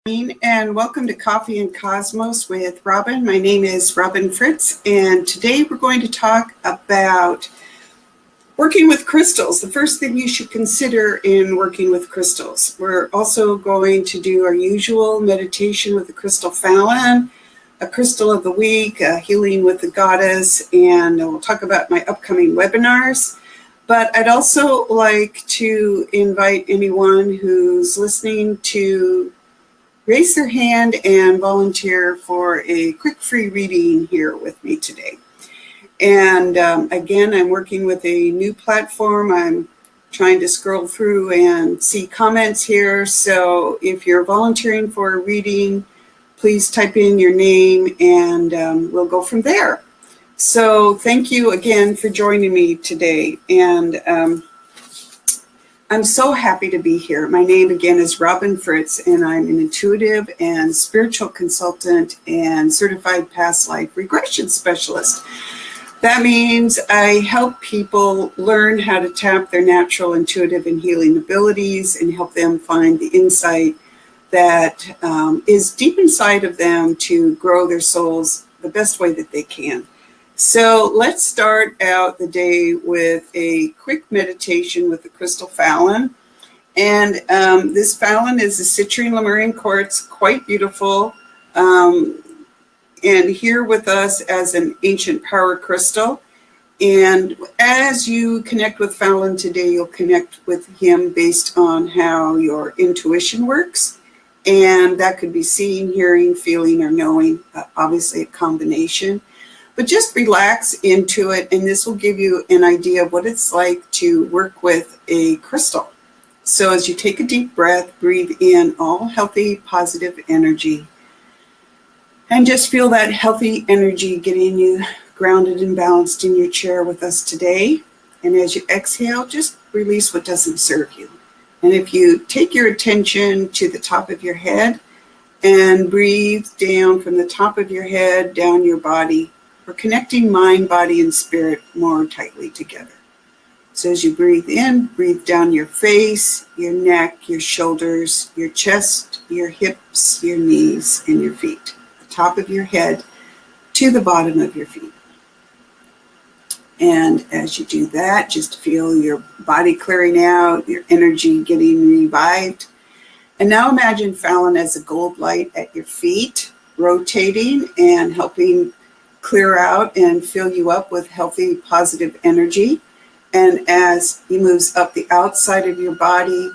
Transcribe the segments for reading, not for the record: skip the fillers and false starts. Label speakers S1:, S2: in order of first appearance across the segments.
S1: And welcome to Coffee and Cosmos with Robin. My name is Robin Fritz, and today we're going to talk about working with crystals, the first thing you should consider in working with crystals. We're also going to do our usual meditation with the crystal Fallon, a crystal of the week, healing with the goddess, and we'll talk about my upcoming webinars. But I'd also like to invite anyone who's listening to raise their hand and volunteer for a quick free reading here with me today. And again, I'm working with a new platform. I'm trying to scroll through and see comments here. So if you're volunteering for a reading, please type in your name and we'll go from there. So thank you again for joining me today. And I'm so happy to be here. My name again is Robin Fritz, and I'm an intuitive and spiritual consultant and certified past life regression specialist. That means I help people learn how to tap their natural intuitive and healing abilities and help them find the insight that is deep inside of them to grow their souls the best way that they can. So let's start out the day with a quick meditation with the crystal Fallon. And this Fallon is a citrine Lemurian quartz, quite beautiful. And here with us as an ancient power crystal. And as you connect with Fallon today, you'll connect with him based on how your intuition works. And that could be seeing, hearing, feeling, or knowing, obviously a combination. But just relax into it, and this will give you an idea of what it's like to work with a crystal. So as you take a deep breath, breathe in all healthy, positive energy. And just feel that healthy energy getting you grounded and balanced in your chair with us today. And as you exhale, just release what doesn't serve you. And if you take your attention to the top of your head and breathe down from the top of your head, down your body, we're connecting mind, body, and spirit more tightly together. So as you breathe in, breathe down your face, your neck, your shoulders, your chest, your hips, your knees, and your feet. The top of your head to the bottom of your feet. And as you do that, just feel your body clearing out, your energy getting revived. And now imagine Fallon as a gold light at your feet, rotating and helping clear out and fill you up with healthy, positive energy. And as he moves up the outside of your body,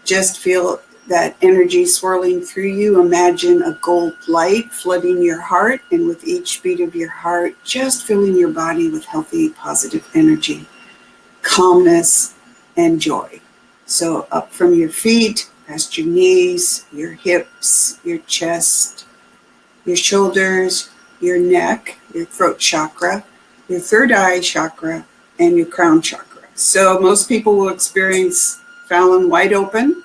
S1: just feel that energy swirling through you. Imagine a gold light flooding your heart, and with each beat of your heart, just filling your body with healthy, positive energy, calmness, and joy. So up from your feet, past your knees, your hips, your chest, your shoulders, your neck, your throat chakra, your third eye chakra, and your crown chakra. So most people will experience Fallon wide open,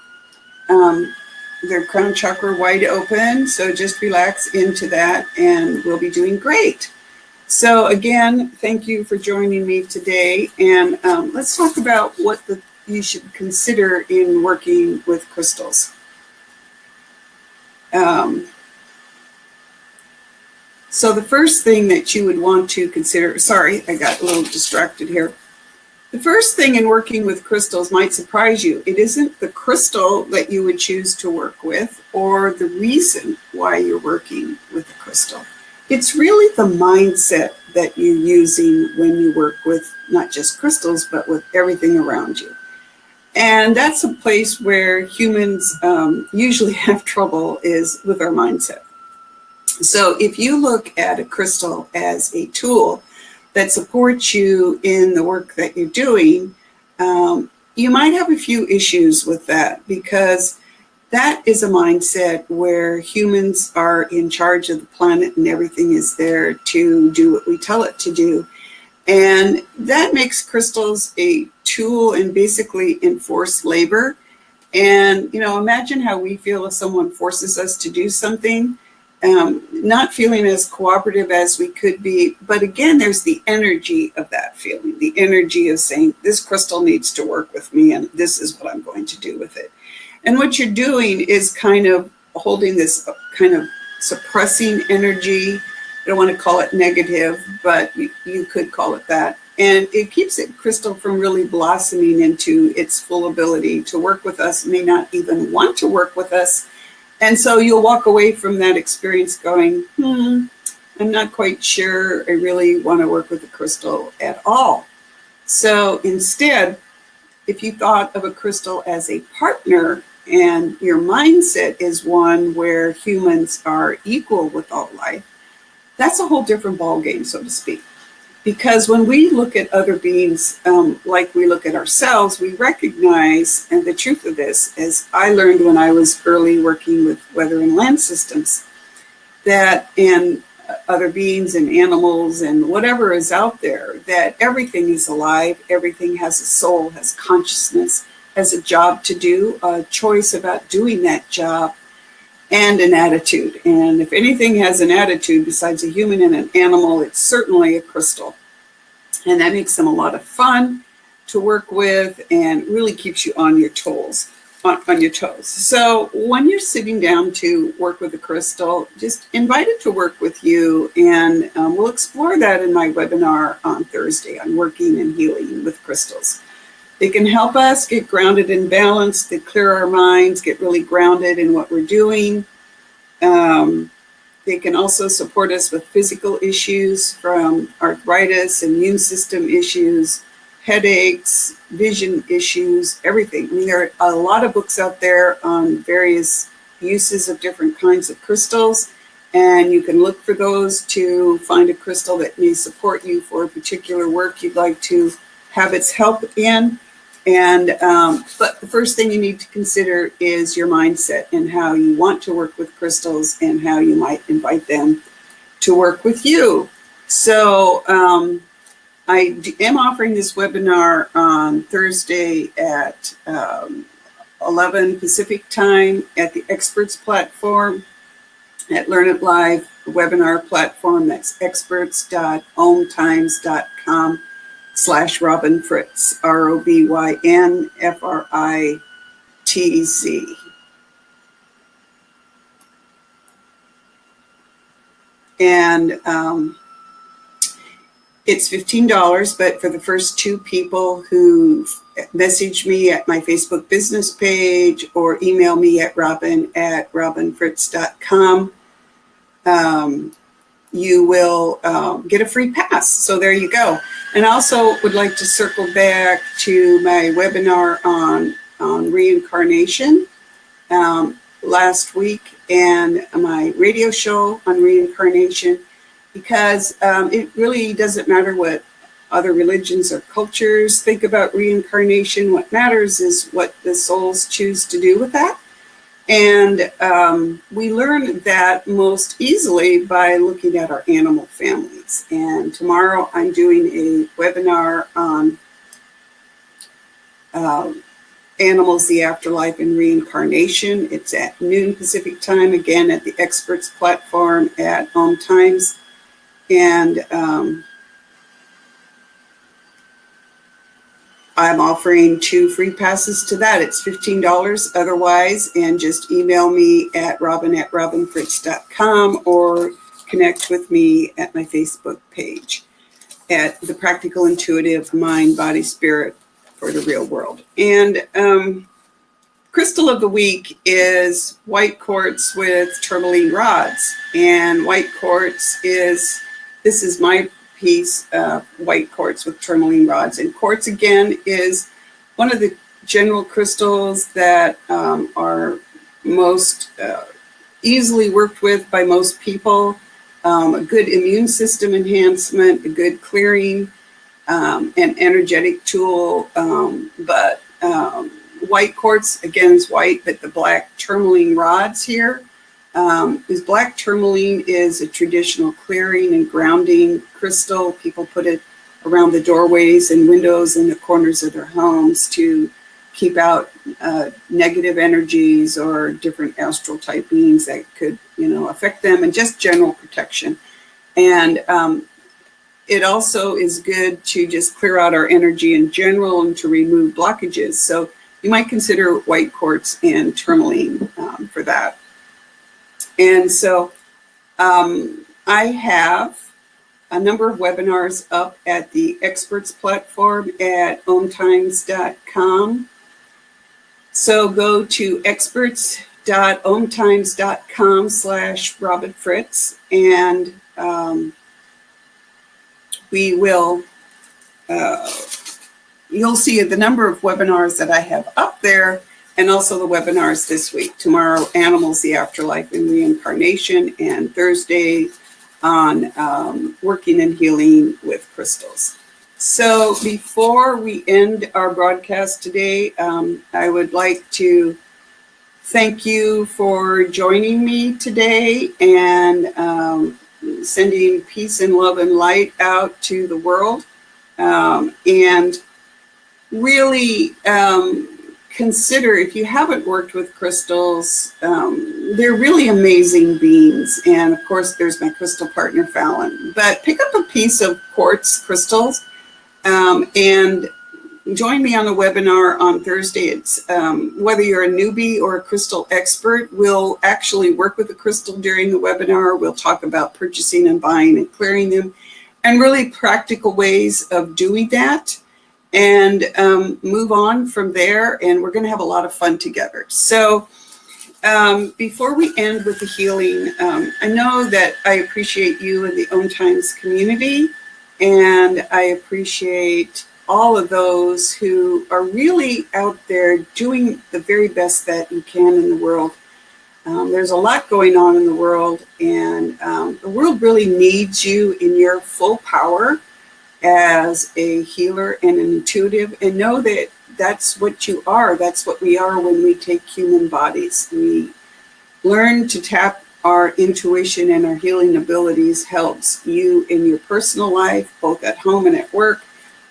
S1: their crown chakra wide open. So just relax into that and we'll be doing great. So again, thank you for joining me today. And let's talk about what you should consider in working with crystals. So the first thing that you would want to consider, sorry, I got a little distracted here. The first thing in working with crystals might surprise you. It isn't the crystal that you would choose to work with or the reason why you're working with the crystal. It's really the mindset that you're using when you work with not just crystals, but with everything around you. And that's a place where humans usually have trouble, is with our mindset. So if you look at a crystal as a tool that supports you in the work that you're doing, you might have a few issues with that, because that is a mindset where humans are in charge of the planet and everything is there to do what we tell it to do. And that makes crystals a tool and basically enforced labor. And, imagine how we feel if someone forces us to do something. Not feeling as cooperative as we could be. But again, there's the energy of that feeling, the energy of saying, this crystal needs to work with me and this is what I'm going to do with it. And what you're doing is kind of holding this kind of suppressing energy. I don't want to call it negative, but you could call it that. And it keeps it crystal from really blossoming into its full ability to work with us, may not even want to work with us. And so you'll walk away from that experience going, I'm not quite sure I really want to work with a crystal at all. So instead, if you thought of a crystal as a partner and your mindset is one where humans are equal with all life, that's a whole different ballgame, so to speak. Because when we look at other beings like we look at ourselves, we recognize, and the truth of this, as I learned when I was early working with weather and land systems, that in other beings and animals and whatever is out there, that everything is alive, everything has a soul, has consciousness, has a job to do, a choice about doing that job, and an attitude. And if anything has an attitude besides a human and an animal, it's certainly a crystal. And that makes them a lot of fun to work with and really keeps you on your toes. So when you're sitting down to work with a crystal, just invite it to work with you. And we'll explore that in my webinar on Thursday on working and healing with crystals. They can help us get grounded and balanced, they clear our minds, get really grounded in what we're doing. They can also support us with physical issues from arthritis, immune system issues, headaches, vision issues, everything. I mean, there are a lot of books out there on various uses of different kinds of crystals, and you can look for those to find a crystal that may support you for a particular work you'd like to have its help in. And but the first thing you need to consider is your mindset and how you want to work with crystals and how you might invite them to work with you. So I am offering this webinar on Thursday at 11 Pacific time at the Experts platform at Learn It Live webinar platform. That's experts.omtimes.com/Robin Fritz, ROBYNFRITZ. And it's $15, but for the first 2 people who message me at my Facebook business page or email me at robin@robinfritz.com, you will get a free pass. So there you go. And I also would like to circle back to my webinar on reincarnation last week and my radio show on reincarnation, because it really doesn't matter what other religions or cultures think about reincarnation. What matters is what the souls choose to do with that. And we learn that most easily by looking at our animal families. And tomorrow I'm doing a webinar on animals, the afterlife, and reincarnation. It's at noon Pacific time, again at the Experts platform at Om Times. And I'm offering 2 free passes to that. It's $15 otherwise, and just email me at robin@robinfritz.com or connect with me at my Facebook page at The Practical Intuitive Mind, Body, Spirit for the Real World. And crystal of the week is white quartz with tourmaline rods. And white quartz is, this is my piece, white quartz with tourmaline rods. And quartz, again, is one of the general crystals that are most easily worked with by most people. A good immune system enhancement, a good clearing, an energetic tool. But white quartz, again, is white, but the black tourmaline rods here. This black tourmaline is a traditional clearing and grounding crystal. People put it around the doorways and windows in the corners of their homes to keep out negative energies or different astral type beings that could, affect them, and just general protection. And it also is good to just clear out our energy in general and to remove blockages. So you might consider white quartz and tourmaline for that. And so I have a number of webinars up at the experts platform at omtimes.com. So go to experts.omtimes.com/Robin Fritz, and we will, you'll see the number of webinars that I have up there, and also the webinars this week. Tomorrow, Animals, the Afterlife and Reincarnation, and Thursday on Working and Healing with Crystals. So before we end our broadcast today, I would like to thank you for joining me today and sending peace and love and light out to the world. And really consider, if you haven't worked with crystals, they're really amazing beings. And of course, there's my crystal partner, Fallon. But pick up a piece of quartz crystals and join me on a webinar on Thursday. It's whether you're a newbie or a crystal expert, we'll actually work with the crystal during the webinar. We'll talk about purchasing and buying and clearing them, and really practical ways of doing that, and move on from there. And we're going to have a lot of fun together. So before we end with the healing, I know that I appreciate you and the Om Times community, and I appreciate all of those who are really out there doing the very best that you can in the world. There's a lot going on in the world, and the world really needs you in your full power as a healer and an intuitive, and know that that's what you are. That's what we are when we take human bodies. We learn to tap our intuition, and our healing abilities helps you in your personal life, both at home and at work.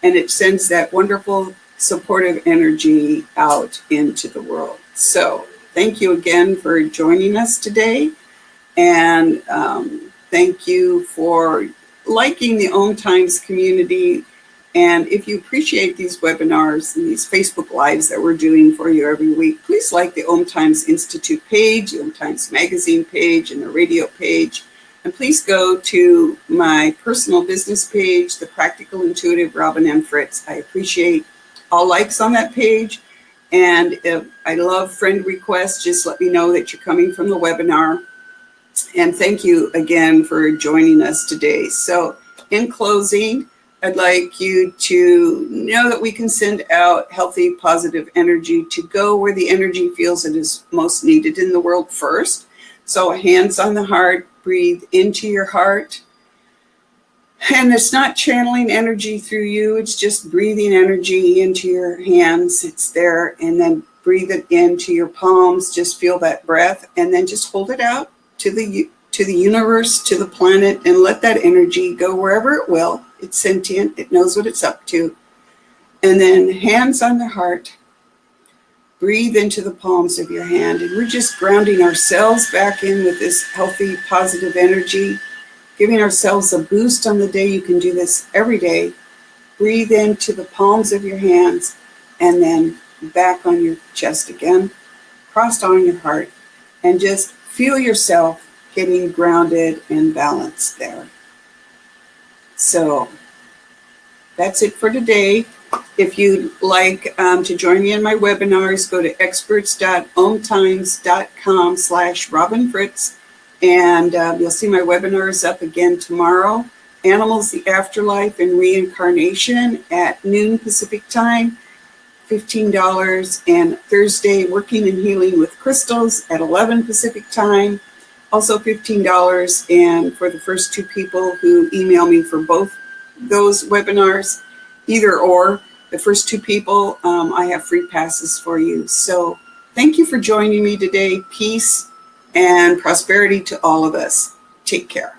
S1: And it sends that wonderful supportive energy out into the world. So thank you again for joining us today. And thank you for liking the Om Times community. And if you appreciate these webinars and these Facebook Lives that we're doing for you every week, please like the Om Times Institute page, the Om Times Magazine page, and the radio page. And please go to my personal business page, The Practical Intuitive Robin M. Fritz. I appreciate all likes on that page. And if I love friend requests, just let me know that you're coming from the webinar. And thank you again for joining us today. So in closing, I'd like you to know that we can send out healthy, positive energy to go where the energy feels it is most needed in the world first. So hands on the heart, breathe into your heart. And it's not channeling energy through you, it's just breathing energy into your hands. It's there, and then breathe it into your palms. Just feel that breath, and then just hold it out to the universe, to the planet, and let that energy go wherever it will. It's sentient, it knows what it's up to. And then hands on the heart, breathe into the palms of your hand, and we're just grounding ourselves back in with this healthy, positive energy, giving ourselves a boost on the day. You can do this every day. Breathe into the palms of your hands, and then back on your chest again, crossed on your heart, and just feel yourself getting grounded and balanced there. So that's it for today. If you'd like to join me in my webinars, go to experts.omtimes.com/Robin Fritz, and you'll see my webinars up again tomorrow. Animals, the Afterlife and Reincarnation at noon Pacific time, $15, and Thursday, Working and Healing with Crystals at 11 Pacific time, also $15. And for the first two people who email me for both those webinars, either or, the first two people, I have free passes for you. So thank you for joining me today. Peace and prosperity to all of us. Take care.